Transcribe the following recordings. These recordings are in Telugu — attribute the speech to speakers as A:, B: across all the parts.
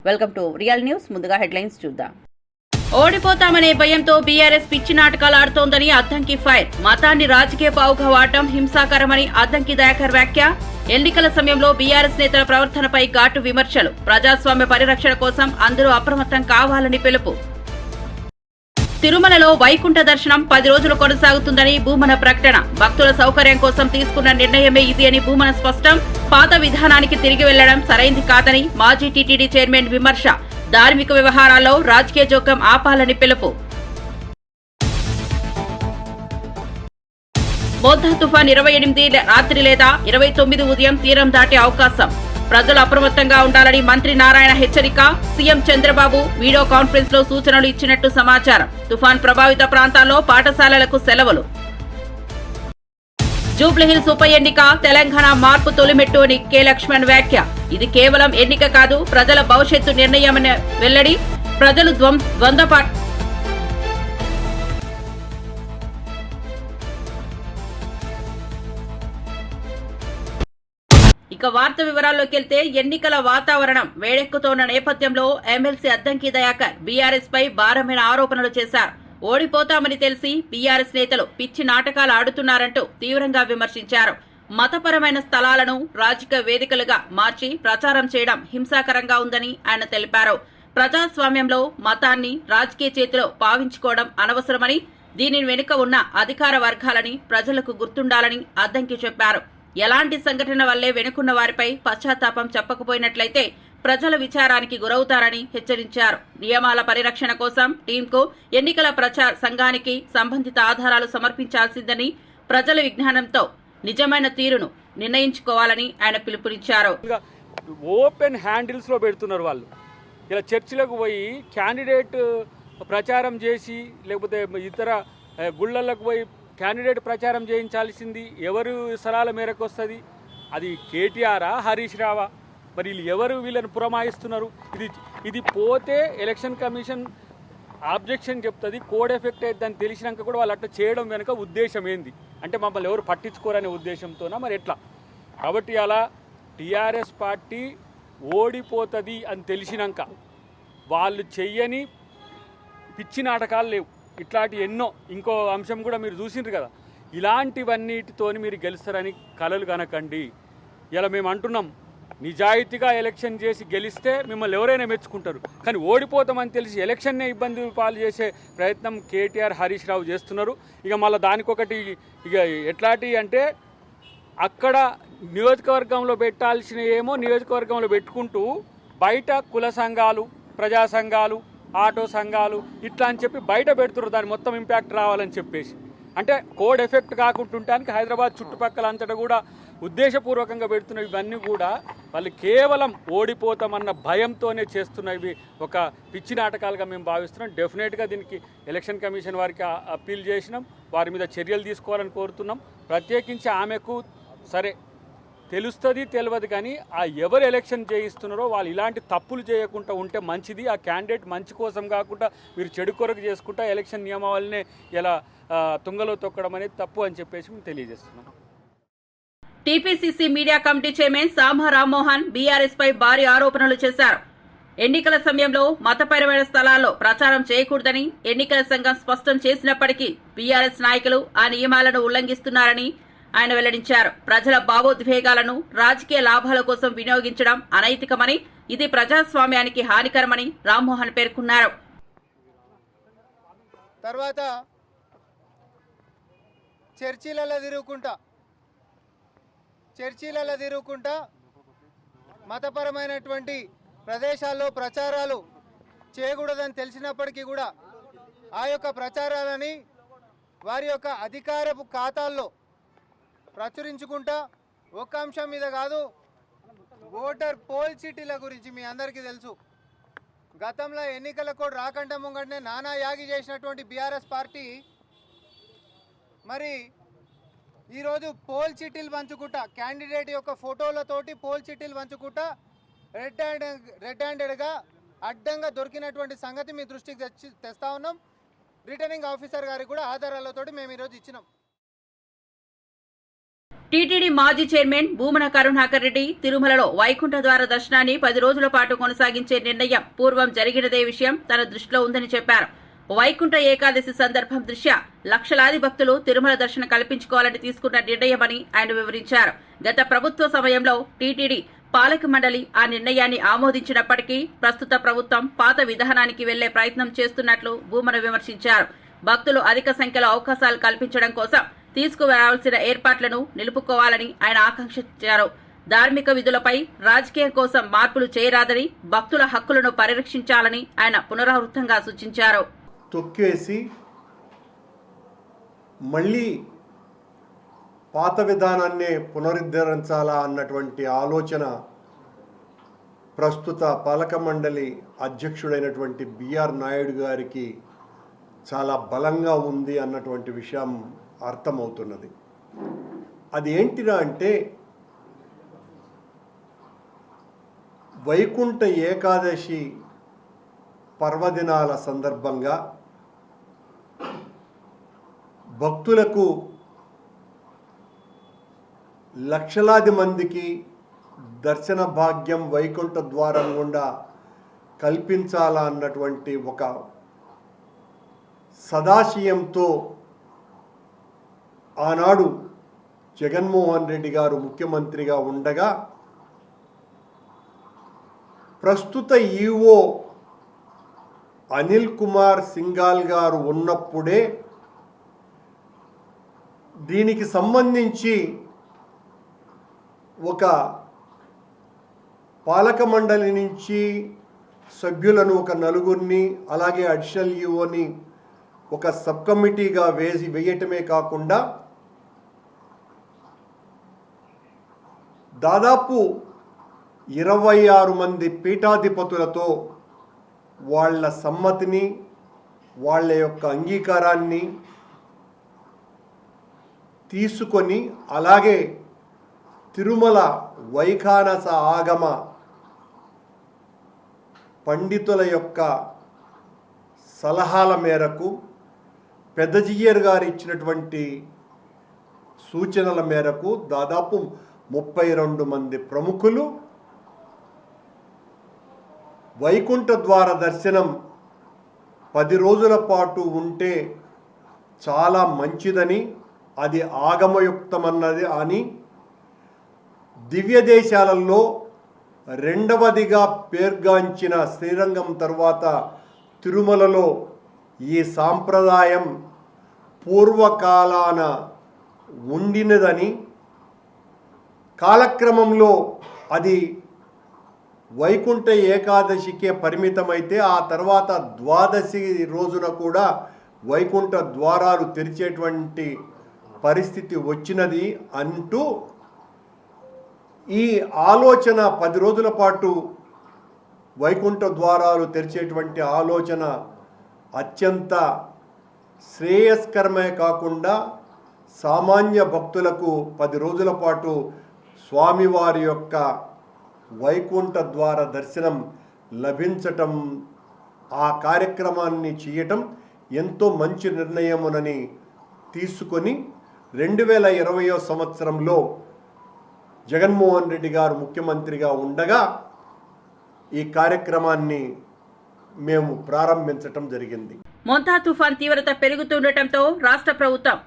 A: Welcome to real news. ముందుగా హెడ్లైన్స్ చూద్దాం. ఓడిపోతామనే భయంతో బీఆర్ఎస్ పిచ్చి నాటకాలు ఆడుతోందని అద్దంకి ఫైర్. మతాన్ని రాజకీయ పావుగా వాడటం హింసాకరమని అద్దంకి దయాకర్ వ్యాఖ్య. ఎన్నికల సమయంలో బీఆర్ఎస్ నేతల ప్రవర్తనపై ఘాటు విమర్శలు. ప్రజాస్వామ్య పరిరక్షణ కోసం అందరూ అప్రమత్తం కావాలని పిలుపు. తిరుమలలో వైకుంఠ దర్శనం 10 రోజులు కొనసాగుతుందని భూమన ప్రకటన. భక్తుల సౌకర్యం కోసం తీసుకున్న నిర్ణయమే ఇది అని భూమన స్పష్టం. పాత విధానానికి తిరిగి వెళ్లడం సరైంది కాదని మాజీ టీటీడీ చైర్మన్ విమర్శ. ధార్మిక వ్యవహారాల్లో రాజకీయ జోక్యం ఆపాలని పిలుపు. మోంతా తుఫాన్ 28 రాత్రి లేదా 29 ఉదయం తీరం దాటే అవకాశం. ప్రజలు అప్రమత్తంగా ఉండాలని మంత్రి నారాయణ హెచ్చరిక. సీఎం చంద్రబాబు వీడియో కాన్ఫరెన్స్ లో సూచనలు ఇచ్చినట్టు సమాచారం. తుఫాన్ ప్రభావిత ప్రాంతాల్లో పాఠశాలలకు సెలవులు. జూబ్లీహిల్స్ ఉప ఎన్నిక తెలంగాణ మార్పు తొలిమెట్టు అని కె లక్ష్మణ్ వ్యాఖ్య. ఇది కేవలం ఎన్నిక కాదు, ప్రజల భవిష్యత్తు నిర్ణయమని వెల్లడి. ప్రజలు ద్వంద్వ ఇక వార్త వివరాల్లోకి వెళ్తే ఎన్నికల వాతావరణం వేడెక్కుతోన్న నేపథ్యంలో ఎమ్మెల్సీ అద్దంకి దయాకర్ బీఆర్ఎస్ పై భారమైన ఆరోపణలు చేశారు. ఓడిపోతామని తెలిసి బీఆర్ఎస్ నేతలు పిచ్చి నాటకాలు ఆడుతున్నారంటూ తీవ్రంగా విమర్శించారు. మతపరమైన స్థలాలను రాజకీయ వేదికలుగా మార్చి ప్రచారం చేయడం హింసాకరంగా ఉందని ఆయన తెలిపారు. ప్రజాస్వామ్యంలో మతాన్ని రాజకీయ చేతిలో పావించుకోవడం అనవసరమని, దీని వెనుక ఉన్న అధికార వర్గాలని ప్రజలకు గుర్తుండాలని అద్దంకి చెప్పారు. ఎలాంటి సంఘటన వల్లే వెనుకున్న వారిపై పశ్చాత్తాపం చెప్పకపోయినట్లయితే ప్రజల విచారానికి గురవుతారని హెచ్చరించారు. నియమాల పరిరక్షణ కోసం టీంకు ఎన్నికల ప్రచార సంఘానికి సంబంధిత ఆధారాలు సమర్పించాల్సిందని, ప్రజల విజ్ఞానంతో నిజమైన తీరును నిర్ణయించుకోవాలని ఆయన పిలుపునిచ్చారు.
B: ఓపెన్ హ్యాండిల్స్ లో పెడుతున్నారు వాళ్ళు. ఇలా చర్చిలకు పోయి క్యాండిడేట్ ప్రచారం చేసి, లేకపోతే ఇతర గుళ్ళలకు పోయి క్యాండిడేట్ ప్రచారం చేయించాల్సింది ఎవరు సలహాల మేరకు వస్తుంది? అది కేటీఆరా, హరీష్ రావా? మరి వీళ్ళు ఎవరు వీళ్ళని పురమాయిస్తున్నారు? ఇది పోతే ఎలక్షన్ కమిషన్ ఆబ్జెక్షన్ చెప్తుంది, కోడ్ ఎఫెక్ట్ అవుతుందని తెలిసినాక కూడా వాళ్ళు అట్లా చేయడం వెనుక ఉద్దేశం ఏంది? అంటే మమ్మల్ని ఎవరు పట్టించుకోరనే ఉద్దేశంతోనా మరి ఎట్లా? కాబట్టి అలా టీఆర్ఎస్ పార్టీ ఓడిపోతుంది అని తెలిసినాక వాళ్ళు చెయ్యని పిచ్చి నాటకాలు లేవు. ఇట్లాంటి ఎన్నో, ఇంకో అంశం కూడా మీరు చూసిండ్రు కదా, ఇలాంటివన్నిటితోని మీరు గెలుస్తారని కలలు కనకండి. ఇలా మేము అంటున్నాం, నిజాయితీగా ఎలక్షన్ చేసి గెలిస్తే మిమ్మల్ని ఎవరైనా మెచ్చుకుంటారు. కానీ ఓడిపోతామని తెలిసి ఎలక్షన్నే ఇబ్బంది పాలు చేసే ప్రయత్నం కేటీఆర్, హరీష్ రావు చేస్తున్నారు. ఇక మళ్ళీ దానికొకటి ఇక ఎట్లాంటి అంటే, అక్కడ నియోజకవర్గంలో పెట్టాల్సిన ఏమో నియోజకవర్గంలో పెట్టుకుంటూ బయట కుల సంఘాలు, ప్రజా సంఘాలు, ఆటో సంఘాలు ఇట్లా అని చెప్పి బయట పెడుతున్నారు. దాని మొత్తం ఇంపాక్ట్ రావాలని చెప్పేసి, అంటే కోడ్ ఎఫెక్ట్ కాకుంటుంటానికి హైదరాబాద్ చుట్టుపక్కల అంతటా కూడా ఉద్దేశపూర్వకంగా పెడుతున్న ఇవన్నీ కూడా వాళ్ళు కేవలం ఓడిపోతామన్న భయంతోనే చేస్తున్నవి ఒక పిచ్చి నాటకాలుగా మేము భావిస్తున్నాం. డెఫినెట్గా దీనికి ఎలక్షన్ కమిషన్ వారికి అప్పీల్ చేసినాం, వారి మీద చర్యలు తీసుకోవాలని కోరుతున్నాం. ప్రత్యేకించి ఆమెకు సరే తెలుస్తుంది తెలియదు, కానీ ఆ ఎవరు ఎలక్షన్ చేయిస్తున్నారో వాళ్ళు ఇలాంటి తప్పులు చేయకుండా ఉంటే మంచిది. ఆ క్యాండిడేట్ మంచి కోసం కాకుండా మీరు చెడు కొరకు చేసుకుంటా ఎలక్షన్ నియమావళినే ఇలా తుంగలో తొక్కడం అనేది తప్పు అని చెప్పేసి మేము తెలియజేస్తున్నాం.
A: టీపీసీసీ మీడియా కమిటీ చైర్మన్ సామా రామ్మోహన్ బీఆర్ఎస్ పై భారీ ఆరోపణలు చేశారు. ఎన్నికల సమయంలో మతపరమైన స్థలాల్లో ప్రచారం చేయకూడదని ఎన్నికల సంఘం స్పష్టం చేసినప్పటికీ బీఆర్ఎస్ నాయకులు ఆ నియమాలను ఉల్లంఘిస్తున్నారని ఆయన వెల్లడించారు. ప్రజల భావోద్వేగాలను రాజకీయ లాభాల కోసం వినియోగించడం అనైతికమని, ఇది ప్రజాస్వామ్యానికి హానికరమని రామ్మోహన్ పేర్కొన్నారు.
C: తర్వాత చర్చిలలో తిరుగుకుంటా మతపరమైనటువంటి ప్రదేశాల్లో ప్రచారాలు చేయకూడదని తెలిసినప్పటికీ కూడా ఆ యొక్క ప్రచారాలని వారి యొక్క అధికారపు ఖాతాల్లో ప్రచురించుకుంటా, ఒక్క అంశం మీద కాదు, ఓటర్ పోల్ చీటీల గురించి మీ అందరికీ తెలుసు. గతంలో ఎన్నికల కోడ్ రాకంటే ముంగటనే నానా యాగి చేసినటువంటి బీఆర్ఎస్ పార్టీ మరి ఈరోజు పోల్ చీటీలు పంచుకుంటా, క్యాండిడేట్ యొక్క ఫోటోలతోటి పోల్ చీటీలు పంచుకుంటా రెడ్ హ్యాండెడ్గా అడ్డంగా దొరికినటువంటి సంగతి మీ దృష్టికి తెస్తా ఉన్నాం. రిటర్నింగ్ ఆఫీసర్ గారికి కూడా ఆధారాలతోటి మేము ఈరోజు ఇచ్చినాం.
A: టీటీడీ మాజీ చైర్మన్ భూమన కరుణాకర్ రెడ్డి తిరుమలలో వైకుంఠ ద్వార దర్శనాన్ని 10 రోజుల పాటు కొనసాగించే నిర్ణయం పూర్వం జరిగినదే విషయం తన దృష్టిలో ఉందని చెప్పారు. వైకుంఠ ఏకాదశి సందర్భం దృష్ట్యా లక్షలాది భక్తులు తిరుమల దర్శనం కల్పించుకోవాలని తీసుకున్న నిర్ణయమని ఆయన వివరించారు. గత ప్రభుత్వ సమయంలో టీటీడీ పాలక మండలి ఆ నిర్ణయాన్ని ఆమోదించినప్పటికీ ప్రస్తుత ప్రభుత్వం పాత విధానానికి వెళ్లే ప్రయత్నం చేస్తున్నట్లు భూమన విమర్శించారు. భక్తులు అధిక సంఖ్యలో అవకాశాలు కల్పించడం కోసం తీసుకురావాల్సిన ఏర్పాట్లను నిలుపుకోవాలని ఆయన ఆకాంక్షించారు. ధార్మిక విధులపై రాజకీయం కోసం మార్పులు చేయరాదని, భక్తుల హక్కులను పరిరక్షించాలని ఆయన పునరావృతంగా సూచించారు.
D: తొక్కేసి మళ్ళీ పాత విధానాన్నే పునరుద్ధరించాలా అన్నటువంటి ఆలోచన ప్రస్తుత పాలక మండలి అధ్యక్షుడైనటువంటి బిఆర్ నాయుడు గారికి చాలా బలంగా ఉంది అన్నటువంటి విషయం అర్థమవుతున్నది. అది ఏంటిరా అంటే వైకుంఠ ఏకాదశి పర్వదినాల సందర్భంగా భక్తులకు లక్షలాది మందికి దర్శన భాగ్యం వైకుంఠ ద్వారం గుండా కల్పించాలా అన్నటువంటి ఒక సదాశయంతో ఆనాడు జగన్మోహన్ రెడ్డి గారు ముఖ్యమంత్రిగా ఉండగా ప్రస్తుత ఈఓ అనిల్ కుమార్ సింఘాల్ గారు ఉన్నప్పుడే దీనికి సంబంధించి ఒక పాలక మండలి నుంచి సభ్యులను ఒక నలుగురిని అలాగే అడిషనల్ ఈఓని ఒక సబ్ కమిటీగా వేయటమే కాకుండా దాదాపు 26 మంది పీఠాధిపతులతో వాళ్ళ సమ్మతిని వాళ్ళ యొక్క అంగీకారాన్ని తీసుకొని అలాగే తిరుమల వైఖానస ఆగమ పండితుల యొక్క సలహాల మేరకు పెద్దజియ్యర్ గారు ఇచ్చినటువంటి సూచనల మేరకు దాదాపు 32 మంది ప్రముఖులు వైకుంఠ ద్వార దర్శనం 10 రోజుల పాటు ఉంటే చాలా మంచిదని, అది ఆగమయుక్తమన్నది అని, దివ్య దేశాలలో రెండవదిగా పేర్గాంచిన శ్రీరంగం తర్వాత తిరుమలలో ఈ సాంప్రదాయం పూర్వకాలాన ఉండినదని, కాలక్రమంలో అది వైకుంఠ ఏకాదశికే పరిమితమైతే ఆ తర్వాత ద్వాదశి రోజున కూడా వైకుంఠ ద్వారాలు తెరిచేటువంటి పరిస్థితి వచ్చినది అంటూ ఈ ఆలోచన 10 రోజుల పాటు వైకుంఠ ద్వారాలు తెరిచేటువంటి ఆలోచన అత్యంత శ్రేయస్కరమే కాకుండా సామాన్య భక్తులకు 10 రోజుల పాటు స్వామివారి యొక్క వైకుంఠ ద్వార దర్శనం లభించటం, ఆ కార్యక్రమాన్ని చేయటం ఎంతో మంచి నిర్ణయమునని తీసుకొని 2020వ సంవత్సరంలో జగన్మోహన్ రెడ్డి గారు ముఖ్యమంత్రిగా ఉండగా ఈ కార్యక్రమాన్ని మేము ప్రారంభించటం జరిగింది.
A: మోంతా తుఫాన్ తీవ్రత పెరుగుతుండటంతో రాష్ట్ర ప్రభుత్వం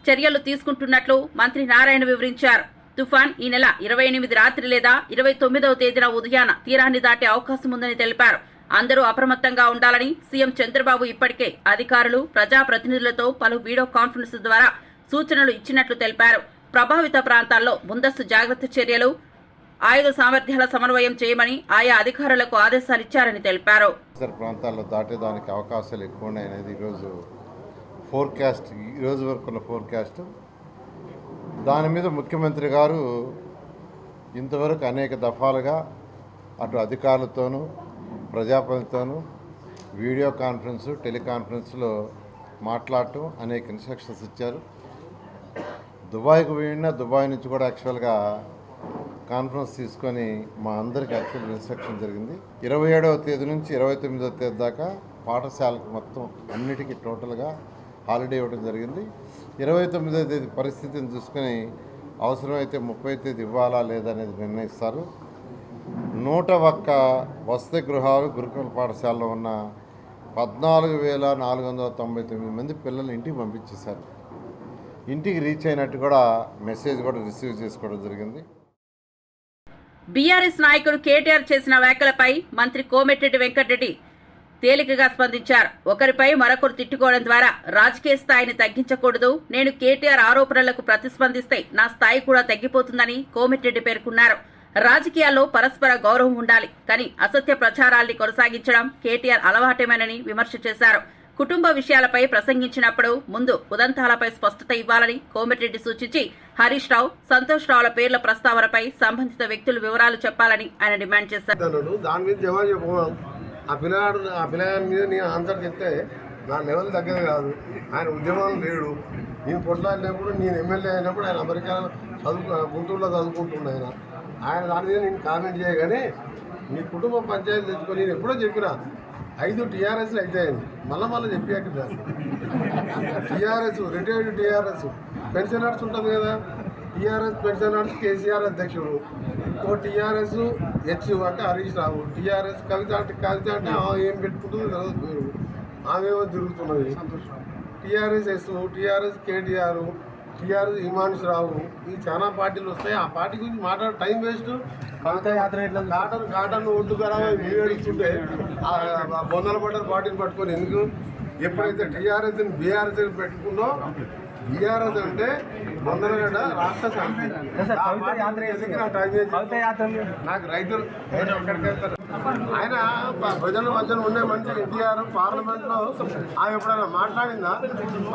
A: చర్యలు తీసుకుంటున్నట్లు మంత్రి నారాయణ వివరించారు. తుఫాన్ ఈ నెల 28 రాత్రి లేదా 29వ తేదీన ఉదయాన తీరాన్ని దాటే అవకాశం ఉందని తెలిపారు. అందరూ అప్రమత్తంగా ఉండాలని సీఎం చంద్రబాబు ఇప్పటికే అధికారులు, ప్రజాప్రతినిధులతో పలు వీడియో కాన్ఫరెన్స్ ద్వారా సూచనలు ఇచ్చినట్లు తెలిపారు. ప్రభావిత ప్రాంతాల్లో ముందస్తు జాగ్రత్త చర్యలు, ఆయుధ సామర్థ్యాల సమన్వయం చేయమని ఆయా అధికారులకు ఆదేశాలిచ్చారని తెలిపారు.
E: ప్రాంతాల్లో దాటేదానికి అవకాశాలు ఎక్కువ ఉన్నాయనేది ఈరోజు వరకు ఉన్న ఫోర్కాస్ట్. దాని మీద ముఖ్యమంత్రి గారు ఇంతవరకు అనేక దఫాలుగా అటు అధికారులతోనూ ప్రజాప్రతినిధులతోనూ వీడియో కాన్ఫరెన్స్, టెలికాన్ఫరెన్స్లో మాట్లాడటం, అనేక ఇన్స్ట్రక్షన్స్ ఇచ్చారు. దుబాయ్కి పోయినా దుబాయ్ నుంచి కూడా యాక్చువల్గా కాన్ఫరెన్స్ తీసుకొని మా అందరికీ యాక్చువల్ ఇన్స్ట్రక్షన్ జరిగింది. 27వ తేదీ నుంచి 29వ తేదీ దాకా పాఠశాలకు మొత్తం అన్నిటికీ టోటల్గా హాలిడే ఇవ్వడం జరిగింది. 29వ తేదీ పరిస్థితిని చూసుకొని అవసరమైతే 30 తేదీ ఇవ్వాలా లేదనేది నిర్ణయిస్తారు. 101 వసతి గృహాలు గురుకుల పాఠశాలలో ఉన్న 14,499 మంది పిల్లలు ఇంటికి పంపించేశారు. ఇంటికి రీచ్ అయినట్టు కూడా మెసేజ్ కూడా రిసీవ్ చేసుకోవడం జరిగింది.
A: బీఆర్ఎస్ నాయకుడు కేటీఆర్ చేసిన వ్యాఖ్యలపై మంత్రి కోమటిరెడ్డి వెంకటరెడ్డి తేలికగా స్పందించారు. ఒకరిపై మరొకరు తిట్టుకోవడం ద్వారా రాజకీయ స్థాయిని తగ్గించకూడదు. నేను కేటీఆర్ ఆరోపణలకు ప్రతిస్పందిస్తే నా స్థాయి కూడా తగ్గిపోతుందని కోమటిరెడ్డి పేర్కొన్నారు. రాజకీయాల్లో పరస్పర గౌరవం ఉండాలి, కానీ అసత్య ప్రచారాల్ని కొనసాగించడం కేటీఆర్ అలవాటేమేనని విమర్శ చేశారు. కుటుంబ విషయాలపై ప్రసంగించినప్పుడు ముందు ఉదంతాలపై స్పష్టత ఇవ్వాలని కోమటిరెడ్డి సూచించి హరీష్ రావు, సంతోష్ రావుల పేర్ల ప్రస్తావనపై సంబంధిత వ్యక్తుల వివరాలు చెప్పాలని ఆయన డిమాండ్ చేశారు.
F: దాని మీద జవాబు చెప్పమను. ఆ పిల్లగాడి మీద నేను ఆన్సర్ చెప్తే నా లెవెల్ తగ్గదు కాదు. ఆయన ఉద్యమం లేడు. నేను కొట్లాడినప్పుడు, నేను ఎమ్మెల్యే అయినప్పుడు ఆయన అమెరికా గుంటూరులో చదువుకుంటున్నా. ఆయన దాని మీద నేను కామెంట్ చేయగానే నీ కుటుంబ పంచాయతీ తెచ్చుకొని నేను ఎప్పుడో చెప్పినా 5 టీఆర్ఎస్లు అయితాయని మళ్ళీ చెప్పాక టీఆర్ఎస్ రిటైర్డ్ టీఆర్ఎస్ పెన్షనర్స్ ఉంటుంది కదా, టీఆర్ఎస్ పెన్షనర్స్ కేసీఆర్ అధ్యక్షుడు, ఓ టీఆర్ఎస్ హెచ్ అంటే హరీష్ రావు, టీఆర్ఎస్ కవిత అంటే ఏం పెట్టుకుంటుందో తెలియదు పేరు, ఆమెమో తిరుగుతున్నది. టీఆర్ఎస్ ఎస్, టీఆర్ఎస్ కేటీఆర్, టీఆర్ఎస్ హిమాంశు రావు, ఈ చాలా పార్టీలు వస్తాయి. ఆ పార్టీ గురించి మాట్లాడే టైం వేస్ట్. కాటన్ ఒడ్డు ఖరాబ్ మీరు అడుగుతుంటే బొందల పడ్డారు పార్టీని పట్టుకొని ఎందుకు? ఎప్పుడైతే టీఆర్ఎస్ని బీఆర్ఎస్ పెట్టుకున్నో, బీఆర్ఎస్ అంటే బొందలగడ్డ రాష్ట్ర సమితి, నాకు రైతులు ఎక్కడికి వెళ్తారు. ఆయన ప్రజల మధ్యలో ఉండే మంచి ఎన్టీఆర్ పార్లమెంట్లో ఆమె ఎప్పుడైనా మాట్లాడిందా?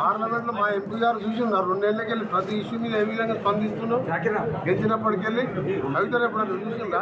F: పార్లమెంట్లో మా ఎంపీ గారు చూసిందా 2 ఏళ్ళకి వెళ్ళి ప్రతి ఇష్యూ మీద ఏ విధంగా స్పందిస్తున్నాం? గెలిచినప్పటికెళ్ళి కవితలు ఎప్పుడైనా చూసిందా?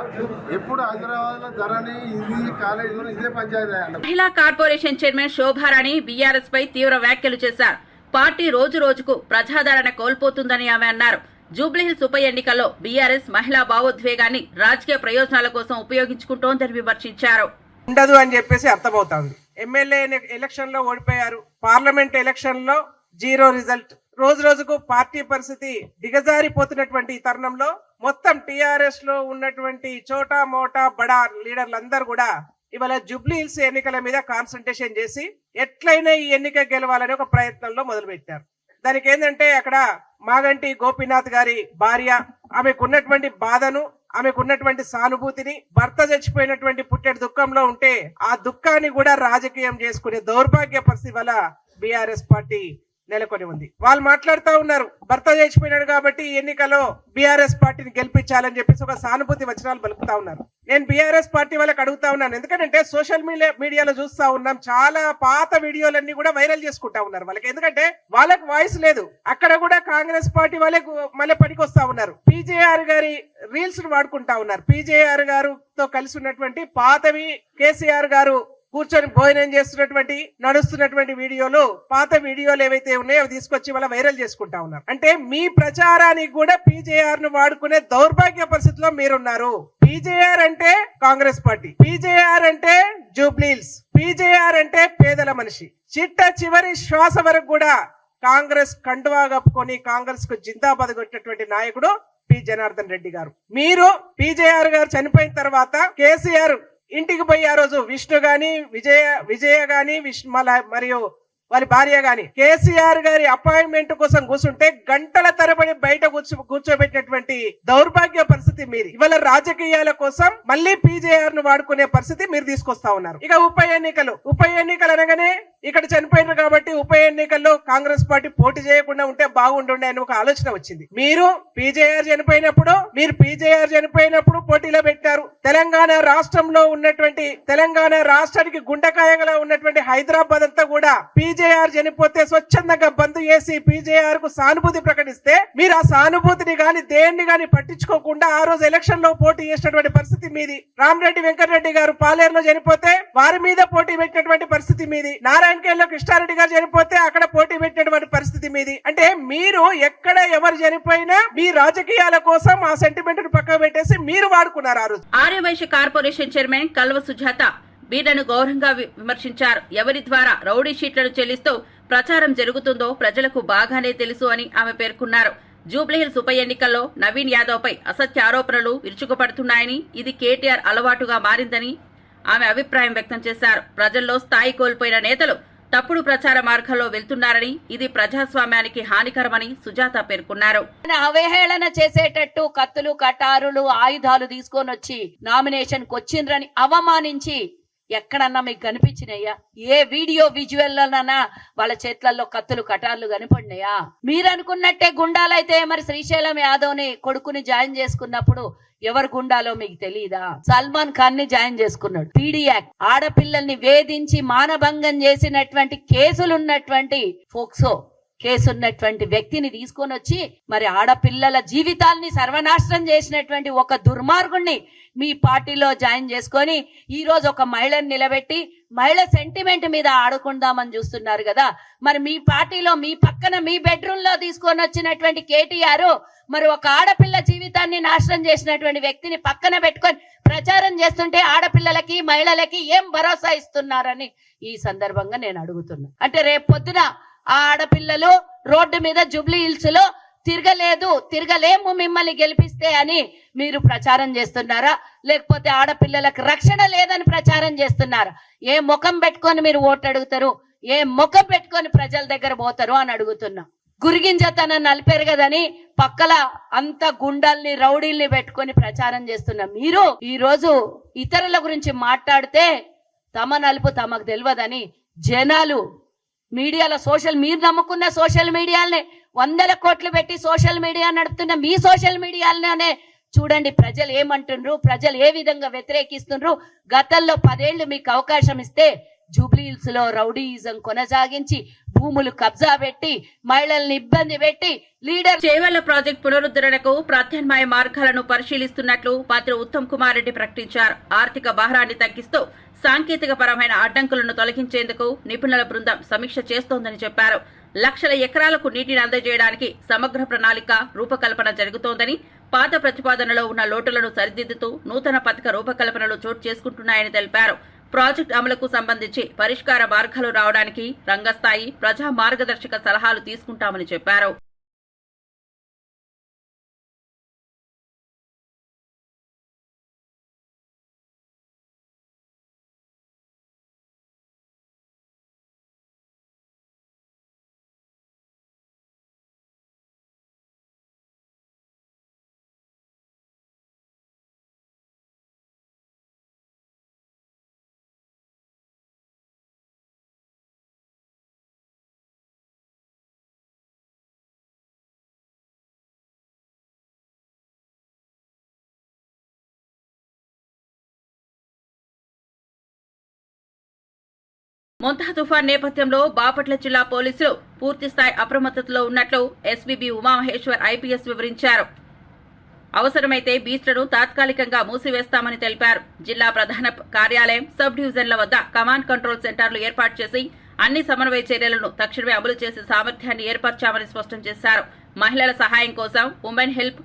F: ఎప్పుడు హైదరాబాద్లో ధరణి ఇది కాలేజీలో ఇదే పంచాయతీ.
A: మహిళా కార్పొరేషన్ చైర్మన్ శోభారాణి బీఆర్ఎస్ పై తీవ్ర వ్యాఖ్యలు చేశారు. పార్టీ రోజు రోజుకు ప్రజాదరణ కోల్పోతుందని ఆమె అన్నారు. జూబ్లీహిల్స్ ఉప ఎన్నికల్లో బీఆర్ఎస్ మహిళా భావోద్వేగాన్ని రాజకీయ ప్రయోజనాల కోసం ఉపయోగించుకుంటోందని విమర్శించారు.
G: ఉండదు అని చెప్పేసి అర్థమవుతోంది. ఎమ్మెల్యే ఎలక్షన్ లో ఓడిపోయారు, పార్లమెంట్ ఎలక్షన్ లో 0 రిజల్ట్. రోజు రోజుకు పార్టీ పరిస్థితి దిగజారిపోతున్నటువంటి ఈ తరుణంలో మొత్తం టీఆర్ఎస్ లో ఉన్నటువంటి చోటా మోటా బడా లీడర్లందరూ కూడా ఇవాళ జూబ్లీహిల్స్ ఎన్నికల మీద కాన్సన్ట్రేషన్ చేసి ఎట్లయినా ఈ ఎన్నిక గెలవాలని ఒక ప్రయత్నంలో మొదలుపెట్టారు. దానికి ఏంటంటే అక్కడ మాగంటి గోపీనాథ్ గారి భార్య, ఆమెకున్నటువంటి బాధను, ఆమెకున్నటువంటి సానుభూతిని, భర్త చచ్చిపోయినటువంటి పుట్టెడు దుఃఖంలో ఉంటే ఆ దుఃఖాన్ని కూడా రాజకీయం చేసుకునే దౌర్భాగ్య పరిస్థితి వల్ల బీఆర్ఎస్ పార్టీ నెలకొని ఉంది. వాళ్ళు మాట్లాడుతూ ఉన్నారు, భర్త చచ్చిపోయినాడు కాబట్టి ఈ ఎన్నికలో బీఆర్ఎస్ పార్టీని గెలిపించాలని చెప్పేసి ఒక సానుభూతి వచనాలు పలుకుతా ఉన్నారు. నేను బీఆర్ఎస్ పార్టీ వాళ్ళకి అడుగుతా ఉన్నాను, ఎందుకంటే సోషల్ మీడియాలో చూస్తా ఉన్నాం, చాలా పాత వీడియోలన్నీ కూడా వైరల్ చేసుకుంటా ఉన్నారు వాళ్ళకి. ఎందుకంటే వాళ్ళకి వాయిస్ లేదు. అక్కడ కూడా కాంగ్రెస్ పార్టీ వాళ్ళకి మళ్ళీ పనికి వస్తా ఉన్నారు. పీజేఆర్ గారి రీల్స్ వాడుకుంటా ఉన్నారు. పీజేఆర్ గారితో కలిసి ఉన్నటువంటి పాతవి కేసీఆర్ గారు కూర్చొని భోజనం చేస్తున్నటువంటి నడుస్తున్నటువంటి వీడియోలు, పాత వీడియోలు ఏవైతే ఉన్నాయో అవి తీసుకొచ్చి వాళ్ళ వైరల్ చేసుకుంటా ఉన్నారు. అంటే మీ ప్రచారానికి కూడా పీజేఆర్ ను వాడుకునే దౌర్భాగ్య పరిస్థితిలో మీరున్నారు. పీజేఆర్ అంటే కాంగ్రెస్ పార్టీ, పీజేఆర్ అంటే జూబ్లీహిల్స్, పీజేఆర్ అంటే పేదల మనిషి. చిట్ట చివరి శ్వాస వరకు కూడా కాంగ్రెస్ కండువా కప్పుకొని కాంగ్రెస్ కు జిందాబాద్ కొట్టినటువంటి నాయకుడు పి జనార్దన్ రెడ్డి గారు. మీరు పీజేఆర్ గారు చనిపోయిన తర్వాత కేసీఆర్ ఇంటికి పోయి ఆ రోజు విష్ణు గాని విజయ గాని మరియు వాళ్ళ భార్య గాని కేసీఆర్ గారి అపాయింట్మెంట్ కోసం కూర్చుంటే గంటల తరబడి బయట కూర్చోబెట్టినటువంటి దౌర్భాగ్య పరిస్థితి మీరు ఇవాళ రాజకీయాల కోసం మళ్ళీ పీజేఆర్ ను వాడుకునే పరిస్థితి మీరు తీసుకొస్తా ఉన్నారు. ఇక ఉప ఎన్నికలు అనగానే ఇక్కడ చనిపోయినారు కాబట్టి ఉప ఎన్నికల్లో కాంగ్రెస్ పార్టీ పోటీ చేయకుండా ఉంటే బాగుంటుండే అని ఒక ఆలోచన వచ్చింది. మీరు పీజేఆర్ చనిపోయినప్పుడు పోటీలో పెట్టారు. తెలంగాణ రాష్ట్రంలో ఉన్నటువంటి తెలంగాణ రాష్ట్రానికి గుండెకాయగా ఉన్నటువంటి హైదరాబాద్ అంతా కూడా పీజేఆర్ చనిపోతే స్వచ్ఛందంగా బంద్ చేసి పీజేఆర్ కు సానుభూతి ప్రకటిస్తే మీరు ఆ సానుభూతిని గాని దేన్ని గాని పట్టించుకోకుండా ఆ రోజు ఎలక్షన్ లో పోటీ చేసినటువంటి పరిస్థితి మీది. రామరెడ్డి వెంకటరెడ్డి గారు పాలేరులో చనిపోతే వారి మీద పోటీ పెట్టినటువంటి పరిస్థితి మీది. నారాయణఖేడ్లో కృష్ణారెడ్డి గారు చనిపోతే అక్కడ పోటీ పెట్టినటువంటి పరిస్థితి మీది. అంటే మీరు ఎక్కడ ఎవరు చనిపోయినా మీ రాజకీయాల కోసం ఆ సెంటిమెంట్ ను పక్కన పెట్టేసి మీరు వాడుకున్నారు. ఆ రోజు
A: ఆర్యవైశ్య కార్పొరేషన్ చైర్మన్ కల్వ సుజాత వీళ్లను గౌరవంగా విమర్శించారు. ఎవరి ద్వారా రౌడీ షీట్లను చెల్లిస్తూ ప్రచారం జరుగుతుందో ప్రజలకు బాగానే తెలుసు అని ఆమె పేర్కొన్నారు. జూబ్లీహిల్స్ ఉప ఎన్నికల్లో నవీన్ యాదవ్ పై అసత్య ఆరోపణలు విరుచుకుపడుతున్నాయని, ఇది కేటీఆర్ అలవాటుగా మారిందని ఆమె అభిప్రాయం వ్యక్తం చేశారు. ప్రజల్లో స్థాయి కోల్పోయిన నేతలు తప్పుడు ప్రచార మార్గంలో వెళ్తున్నారని, ఇది ప్రజాస్వామ్యానికి హానికరమని సుజాత పేర్కొన్నారు.
H: అవహేళన చేసేటట్టు కత్తులు, కటారులు, ఆయుధాలు తీసుకొని వచ్చి నామినేషన్ కు వచ్చిండ్రని అవమానించి ఎక్కడన్నా మీకు కనిపించినాయా? ఏ వీడియో విజువల్లనా వాళ్ళ చేతులలో కత్తులు, కటార్లు కనిపడినాయా? మీరు అనుకున్నట్టే గుండాలైతే మరి శ్రీశైలం యాదవ్ ని కొడుకుని జాయిన్ చేసుకున్నప్పుడు ఎవరు గుండాలో మీకు తెలియదా? సల్మాన్ ఖాన్ ని జాయిన్ చేసుకున్నాడు. పీడీ యాక్ట్, ఆడపిల్లల్ని వేధించి మానభంగం చేసినటువంటి కేసులున్నటువంటి ఫోక్సో కేసున్నటువంటి వ్యక్తిని తీసుకొని వచ్చి మరి ఆడపిల్లల జీవితాల్ని సర్వనాశనం చేసినటువంటి ఒక దుర్మార్గుణ్ణి మీ పార్టీలో జాయిన్ చేసుకొని ఈ రోజు ఒక మహిళను నిలబెట్టి మహిళ సెంటిమెంట్ మీద ఆడుకుందామని చూస్తున్నారు కదా. మరి మీ పార్టీలో మీ పక్కన మీ బెడ్రూమ్ లో తీసుకొని వచ్చినటువంటి కేటీఆర్ మరి ఒక ఆడపిల్ల జీవితాన్ని నాశనం చేసినటువంటి వ్యక్తిని పక్కన పెట్టుకొని ప్రచారం చేస్తుంటే ఆడపిల్లలకి, మహిళలకి ఏం భరోసా ఇస్తున్నారని ఈ సందర్భంగా నేను అడుగుతున్నా. అంటే రేపు పొద్దున ఆ ఆడపిల్లలు రోడ్డు మీద జూబ్లీ హిల్స్ లో తిరగలేము మిమ్మల్ని గెలిపిస్తే అని మీరు ప్రచారం చేస్తున్నారా? లేకపోతే ఆడపిల్లలకు రక్షణ లేదని ప్రచారం చేస్తున్నారా? ఏ ముఖం పెట్టుకొని మీరు ఓటు అడుగుతారు? ఏ ముఖం పెట్టుకొని ప్రజల దగ్గర పోతారు అని అడుగుతున్నా. గురిగింజతనం నలిపారు కదని పక్కల అంత గుండాల్ని, రౌడీల్ని పెట్టుకొని ప్రచారం చేస్తున్నా మీరు ఈ రోజు ఇతరుల గురించి మాట్లాడితే తమ నలుపు తమకు తెలియదని జనాలు మీడియాలో మీరు నమ్ముకున్న సోషల్ మీడియాలనే 100 కోట్లు పెట్టి సోషల్ మీడియా నడుపుతున్న మీ సోషల్ మీడియాలనే చూడండి ప్రజలు ఏమంటుండ్రు, ప్రజలు ఏ విధంగా వ్యతిరేకిస్తుండ్రు. గతంలో 10 ఏళ్లు మీకు అవకాశం ఇస్తే జూబ్లీ హిల్స్ లో రౌడీయిజం కొనసాగించి భూములు కబ్జా పెట్టి మహిళల్ని ఇబ్బంది పెట్టి లీడర్
A: చేవెళ్ల ప్రాజెక్టు పునరుద్ధరణకు ప్రత్యామ్నాయ మార్గాలను పరిశీలిస్తున్నట్లు మంత్రి ఉత్తమ్ కుమార్ రెడ్డి ప్రకటించారు. ఆర్థిక భారాన్ని తగ్గిస్తూ సాంకేతిక పరమైన అడ్డంకులను తొలగించేందుకు నిపుణుల బృందం సమీక్ష చేస్తోందని చెప్పారు. లక్షల ఎకరాలకు నీటిని అందజేయడానికి సమగ్ర ప్రణాళిక రూపకల్పన జరుగుతోందని, పాత ప్రతిపాదనలో ఉన్న లోటులను సరిదిద్దుతూ నూతన పథక రూపకల్పనలు చోటు చేసుకుంటున్నాయని తెలిపారు. ప్రాజెక్టు అమలుకు సంబంధించి పరిష్కార మార్గాలు రావడానికి రంగస్థాయి ప్రజా మార్గదర్శక సలహాలు తీసుకుంటామని చెప్పారు. మొంతా తుఫాన్ నేపథ్యంలో బాపట్ల జిల్లా పోలీసులు పూర్తిస్థాయి అప్రమత్తతలో ఉన్నట్లు ఎస్పీబీ ఉమామహేశ్వర్ ఐపీఎస్ వివరించారు. అవసరమైతే బీచ్లను తాత్కాలికంగా మూసివేస్తామని తెలిపారు. జిల్లా ప్రధాన కార్యాలయం, సబ్ డివిజన్ల వద్ద కమాండ్ కంట్రోల్ సెంటర్లు ఏర్పాటు చేసి అన్ని సమన్వయ చర్యలను తక్షణమే అమలు చేసే సామర్థ్యాన్ని ఏర్పరచామని స్పష్టం చేశారు. మహిళల సహాయం కోసం ఉమెన్ హెల్ప్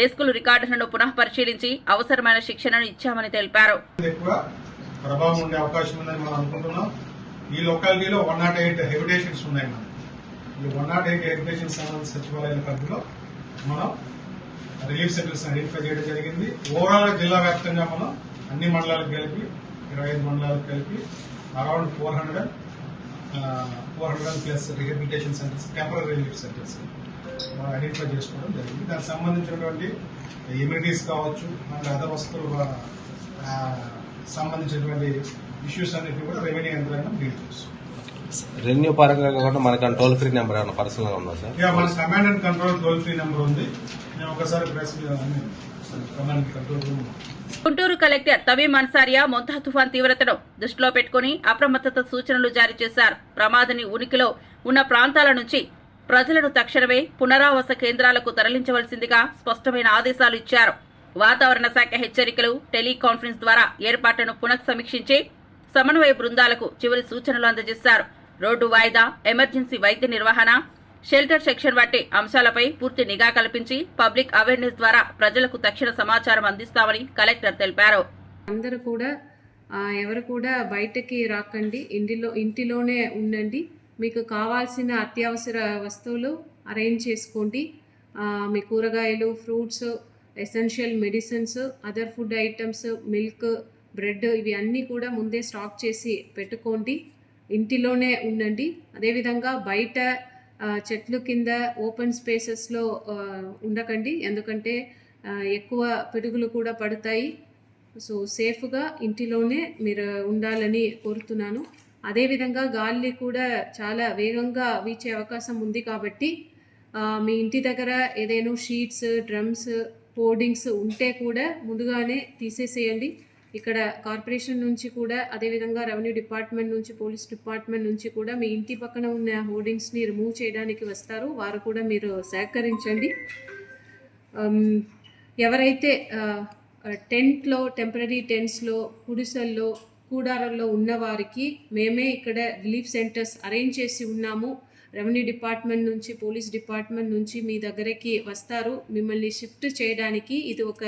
A: డెస్కులు రికార్డులను పునః పరిశీలించి అవసరమైన శిక్షణను ఇచ్చామని తెలిపారు.
I: ప్రభావం ఉండే అవకాశం ఉందని మనం అనుకుంటున్నాం. ఈ లొకాలిటీలో 108 హెబిటేషన్స్ ఉన్నాయి. మనం ఈ 108 హెబిటేషన్ సంబంధించిన సచివాలయాల పరిధిలో మనం రిలీఫ్ సెంటర్స్ ఐడెంటిఫై చేయడం జరిగింది. ఓవరాల్ జిల్లా వ్యాప్తంగా మనం అన్ని మండలాలకు కలిపి 25 మండలాలకు కలిపి around 400 plus rehabilitation centres, temporary relief centres మనం ఐడెంటిఫై చేసుకోవడం జరిగింది. దానికి సంబంధించినటువంటి ఎమ్యూనిటీస్ కావచ్చు, అండ్ అదర్ వస్తువులు సంబంధించినటువంటి ఇష్యూస్ అన్నిటి కూడా రెవెన్యూ యంత్రాంగం డీల్ చేస్తుంది.
J: రెవెన్యూ పరంగా కాకుండా మనకి టోల్ ఫ్రీ నెంబర్ ఏమైనా పర్సనల్ గా ఉందా సార్?
I: మన command and control toll free number ఉంది. నేను ఒకసారి press command control room.
A: Guntur collector Tamim Ansariya Montha తుఫాన్ తీవ్రతను దృష్టిలో పెట్టుకుని అప్రమత్తత సూచనలు జారీ చేశారు. ప్రమాదాన్ని ఉనికిలో ఉన్న ప్రాంతాల నుంచి ప్రజలను తక్షణమే పునరావాస కేంద్రాలకు తరలించవలసిందిగా స్పష్టమైన ఆదేశాలు ఇచ్చారు. వాతావరణ శాఖ హెచ్చరికలు, టెలికాన్ఫరెన్స్ ద్వారా ఏర్పాట్లను పునఃసమీక్షించి సమన్వయ బృందాలకు చివరి సూచనలు అందజేశారు. రోడ్డు వాయిదా, ఎమర్జెన్సీ వైద్య నిర్వహణ, షెల్టర్ సెక్షన్ వంటి అంశాలపై పూర్తి నిఘా కల్పించి పబ్లిక్ అవేర్నెస్ ద్వారా ప్రజలకు తక్షణ సమాచారం అందిస్తామని కలెక్టర్ తెలిపారు.
K: అందరూ కూడా ఎవరు కూడా బయటకి రాకండి, ఇంటిలోనే ఉండండి. మీకు కావాల్సిన అత్యవసర వస్తువులు అరేంజ్ చేసుకోండి. మీ కూరగాయలు, fruits, essential medicines, other food items, milk, bread ఇవి అన్నీ కూడా ముందే స్టాక్ చేసి పెట్టుకోండి. ఇంటిలోనే ఉండండి. అదేవిధంగా బయట చెట్లు కింద ఓపెన్ స్పేసెస్లో ఉండకండి, ఎందుకంటే ఎక్కువ పిడుగులు కూడా పడతాయి. సో సేఫ్గా ఇంటిలోనే మీరు ఉండాలని కోరుతున్నాను. అదేవిధంగా గాలి కూడా చాలా వేగంగా వీచే అవకాశం ఉంది కాబట్టి మీ ఇంటి దగ్గర ఏదైనా షీట్స్, డ్రమ్స్, హోర్డింగ్స్ ఉంటే కూడా ముందుగానే తీసేసేయండి. ఇక్కడ కార్పొరేషన్ నుంచి కూడా, అదేవిధంగా రెవెన్యూ డిపార్ట్మెంట్ నుంచి, పోలీస్ డిపార్ట్మెంట్ నుంచి కూడా మీ ఇంటి పక్కన ఉన్న హోర్డింగ్స్ని రిమూవ్ చేయడానికి వస్తారు. వారు కూడా మీరు సహకరించండి. ఎవరైతే టెంట్లో, టెంపరీ టెంట్స్లో, గుడిసెల్లో, కూడారాల్లో ఉన్నవారికి మేమే ఇక్కడ రిలీఫ్ సెంటర్స్ అరేంజ్ చేసి ఉన్నాము. రెవెన్యూ డిపార్ట్మెంట్ నుంచి, పోలీస్ డిపార్ట్మెంట్ నుంచి మీ దగ్గరికి వస్తారు మిమ్మల్ని షిఫ్ట్ చేయడానికి. ఇది ఒక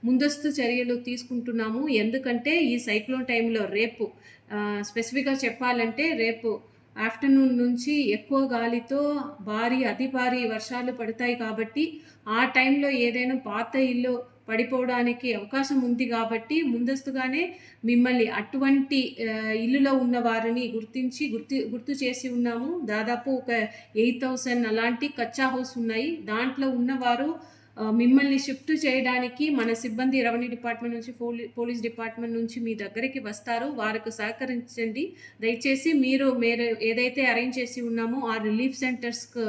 K: ముందస్తు చర్యలు తీసుకుంటున్నాము. ఎందుకంటే ఈ సైక్లోన్ టైంలో రేపు స్పెసిఫిక్గా చెప్పాలంటే రేపు ఆఫ్టర్నూన్ నుంచి ఎక్కువ గాలితో అతి భారీ వర్షాలు పడతాయి కాబట్టి ఆ టైంలో ఏదైనా పాత ఇల్లు పడిపోవడానికి అవకాశం ఉంది కాబట్టి ముందస్తుగానే మిమ్మల్ని అటువంటి ఇల్లులో ఉన్న వారిని గుర్తు చేసి ఉన్నాము. దాదాపు ఒక 8,000 అలాంటి కచ్చా హౌస్ ఉన్నాయి. దాంట్లో ఉన్నవారు మిమ్మల్ని షిఫ్ట్ చేయడానికి మన సిబ్బంది రెవెన్యూ డిపార్ట్మెంట్ నుంచి, పోలీస్ డిపార్ట్మెంట్ నుంచి మీ దగ్గరికి వస్తారు. వారికి సహకరించండి. దయచేసి మీరు ఏదైతే అరేంజ్ చేసి ఉన్నామో ఆ రిలీఫ్ సెంటర్స్కు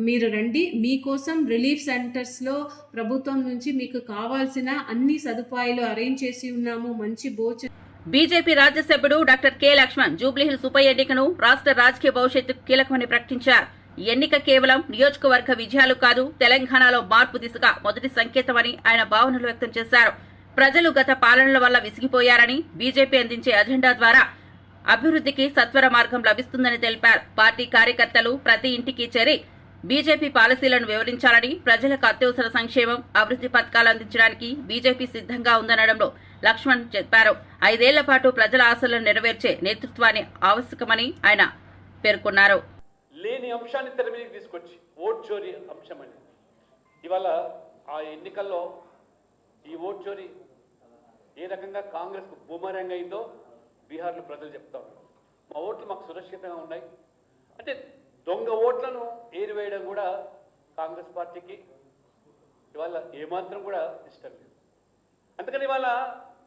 K: మీరు రండి. మీకోసం రిలీఫ్ సెంటర్స్లో ప్రభుత్వం నుంచి మీకు కావాల్సిన అన్ని సదుపాయాలు అరేంజ్ చేసి ఉన్నాము. మంచి భోజనం.
A: బీజేపీ రాజ్యసభ్యుడు డాక్టర్ కె లక్ష్మణ్ జూబ్లీహిల్స్ ఉప ఎన్నికను రాష్ట్ర రాజకీయ భవిష్యత్తుకు కీలకమని ప్రకటించారు. ఈ ఎన్నిక కేవలం నియోజకవర్గ విజయాలు కాదు, తెలంగాణలో మార్పు దిశగా మొదటి సంకేతమని ఆయన భావనలు వ్యక్తం చేశారు. ప్రజలు గత పాలనల వల్ల విసిగిపోయారని, బీజేపీ అందించే అజెండా ద్వారా అభివృద్ధికి సత్వర మార్గం లభిస్తుందని తెలిపారు. పార్టీ కార్యకర్తలు ప్రతి ఇంటికి చేరి బీజేపీ పాలసీలను వివరించాలని, ప్రజలకు అత్యవసర సంక్షేమం, అభివృద్ధి పథకాలు అందించడానికి బీజేపీ సిద్ధంగా ఉందనడంలో లక్ష్మణ్ చెప్పారు. 5 ఏళ్ల పాటు ప్రజల ఆశలను నెరవేర్చే నేతృత్వాన్ని ఆవశ్యకమని ఆయన పేర్కొన్నారు.
B: లేని అంశాన్ని తెర మీదకి తీసుకొచ్చి ఓట్ చోరీ అంశం అని ఇవాళ ఆ ఎన్నికల్లో ఈ ఓట్ చోరీ ఏ రకంగా కాంగ్రెస్కు బూమరంగ్ అయిందో బీహార్లో ప్రజలు చెప్తా ఉన్నారు. మా ఓట్లు మాకు సురక్షితంగా ఉన్నాయి అంటే దొంగ ఓట్లను ఏరివేయడం కూడా కాంగ్రెస్ పార్టీకి ఇవాళ ఏమాత్రం కూడా ఇష్టం లేదు. అందుకని ఇవాళ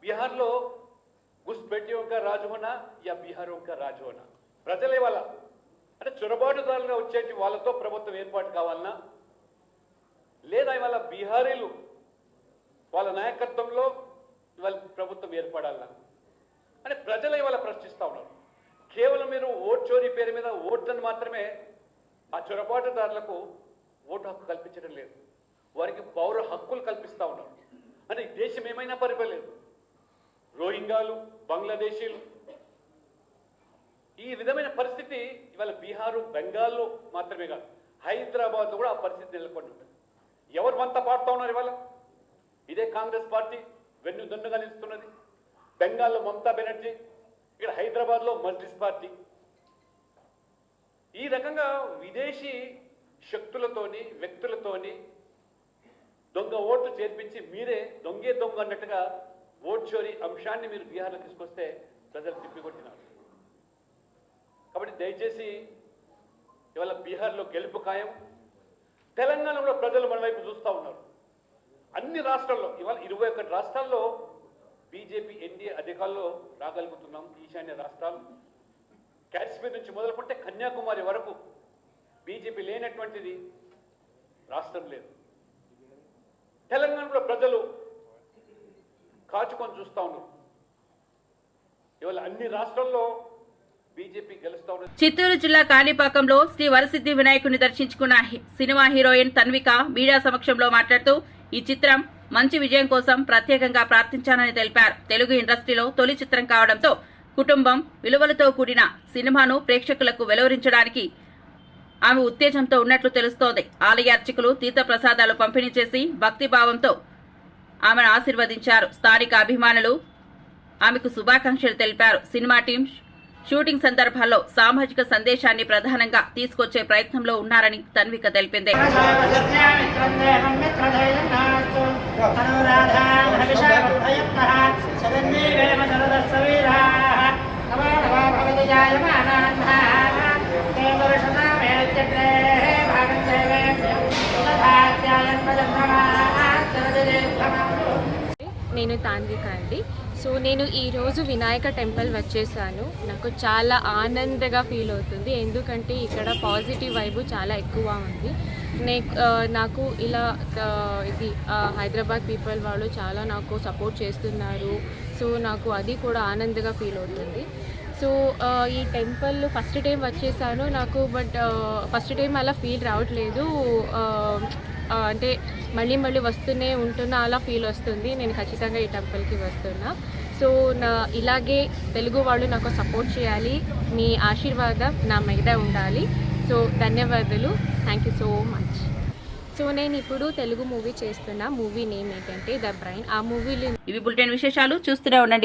B: బీహార్లో घुसपैठियों का राज होना या बिहारों का राज होना ప్రజలే వాళ్ళ అంటే చొరబాటుదారులుగా వచ్చేటి వాళ్ళతో ప్రభుత్వం ఏర్పాటు కావాలన్నా లేదా ఇవాళ బీహారీలు వాళ్ళ నాయకత్వంలో ఇవాళ ప్రభుత్వం ఏర్పడాలన్నా అంటే ప్రజలే ఇవాళ ప్రశ్నిస్తూ ఉన్నారు. కేవలం మీరు ఓట్ చోరీ పేరు మీద ఓట్లను మాత్రమే ఆ చొరబాటుదారులకు ఓటు హక్కు కల్పించడం లేదు, వారికి పౌర హక్కులు కల్పిస్తూ ఉన్నారు. అంటే దేశం ఏమైనా పరిపలేదు. రోహింగాలు, బంగ్లాదేశీలు ఈ విధమైన పరిస్థితి ఇవాళ బీహారు, బెంగాల్లో మాత్రమే కాదు, హైదరాబాద్లో కూడా ఆ పరిస్థితి నెలకొని ఉంటుంది. ఎవరు వంత పాడుతూ ఉన్నారు ఇవాళ? ఇదే కాంగ్రెస్ పార్టీ వెన్నుదన్నుగా నిలుస్తున్నది. బెంగాల్లో మమతా బెనర్జీ, ఇక్కడ హైదరాబాద్లో మజ్లిస్ పార్టీ. ఈ రకంగా విదేశీ శక్తులతోని, వ్యక్తులతోని దొంగ ఓట్లు చేర్పించి మీరే దొంగే దొంగ అన్నట్టుగా ఓట్ చోరీ అంశాన్ని మీరు బీహార్లో తీసుకొస్తే ప్రజలు తిప్పికొట్టినారు. కాబట్టి దయచేసి ఇవాళ బీహార్లో గెలుపు ఖాయం. తెలంగాణలో ప్రజలు మన వైపు చూస్తూ ఉన్నారు. అన్ని రాష్ట్రాల్లో ఇవాళ 21 రాష్ట్రాల్లో బీజేపీ ఎన్డీఏ అధికారంలో రాగలుగుతున్నాం. ఈశాన్య రాష్ట్రాలు కాశ్మీర్ నుంచి మొదలుకుంటే కన్యాకుమారి వరకు బీజేపీ లేనటువంటిది రాష్ట్రం లేదు. తెలంగాణలో ప్రజలు కాచుకొని చూస్తూ ఉన్నారు. ఇవాళ అన్ని రాష్ట్రాల్లో బీజేపీ గెలుస్తూ ఉన్నారు.
A: చిత్తూరు జిల్లా కాణిపాకంలో శ్రీ వరసిద్ధి వినాయకుని దర్శించుకున్న సినిమా హీరోయిన్ తన్విక మీడియా సమక్షంలో మాట్లాడుతూ ఈ చిత్రం మంచి విజయం కోసం ప్రత్యేకంగా ప్రార్థించానని తెలిపారు. తెలుగు ఇండస్ట్రీలో తొలి చిత్రం కావడంతో కుటుంబం విలువలతో కూడిన సినిమాను ప్రేక్షకులకు వెలువరించడానికి ఆమె ఉత్తేజంతో ఉన్నట్లు తెలుస్తోంది. ఆలయ అర్చకులు తీర్థప్రసాదాలు పంపిణీ చేసి భక్తిభావంతో ఆమెను ఆశీర్వదించారు. స్థానిక అభిమానులు ఆమెకు శుభాకాంక్షలు తెలిపారు. సినిమా టీం షూటింగ్ సందర్భాల్లో సామాజిక సందేశాన్ని ప్రధానంగా తీసుకొచ్చే ప్రయత్నంలో ఉన్నారని తన్విక తెలిపింది.
L: నేను తాన్విక అండి. సో నేను ఈరోజు వినాయక టెంపుల్ వచ్చేసాను. నాకు చాలా ఆనందంగా ఫీల్ అవుతుంది, ఎందుకంటే ఇక్కడ పాజిటివ్ వైబ్ చాలా ఎక్కువ ఉంది. నాకు ఇలా ఇది హైదరాబాద్ పీపుల్ వాళ్ళు చాలా నాకు సపోర్ట్ చేస్తున్నారు. సో నాకు అది కూడా ఆనందంగా ఫీల్ అవుతుంది. సో ఈ టెంపుల్ ఫస్ట్ టైం వచ్చేసాను నాకు, బట్ ఫస్ట్ టైం అలా ఫీల్ రావట్లేదు. అంటే మళ్ళీ వస్తూనే ఉంటున్నా అలా ఫీల్ వస్తుంది. నేను ఖచ్చితంగా ఈ టెంపుల్కి వస్తున్నా. సో ఇలాగే తెలుగు వాళ్ళు నాకు సపోర్ట్ చేయాలి, మీ ఆశీర్వాదం నా మీద ఉండాలి. సో ధన్యవాదాలు, thank you so much. So నేను ఇప్పుడు తెలుగు మూవీ చేస్తున్నా. మూవీ నేమ్ ఏంటంటే ద బ్రైన్. ఆ మూవీలో
A: ఇవి బులెటిన్ విశేషాలు. చూస్తూనే ఉండండి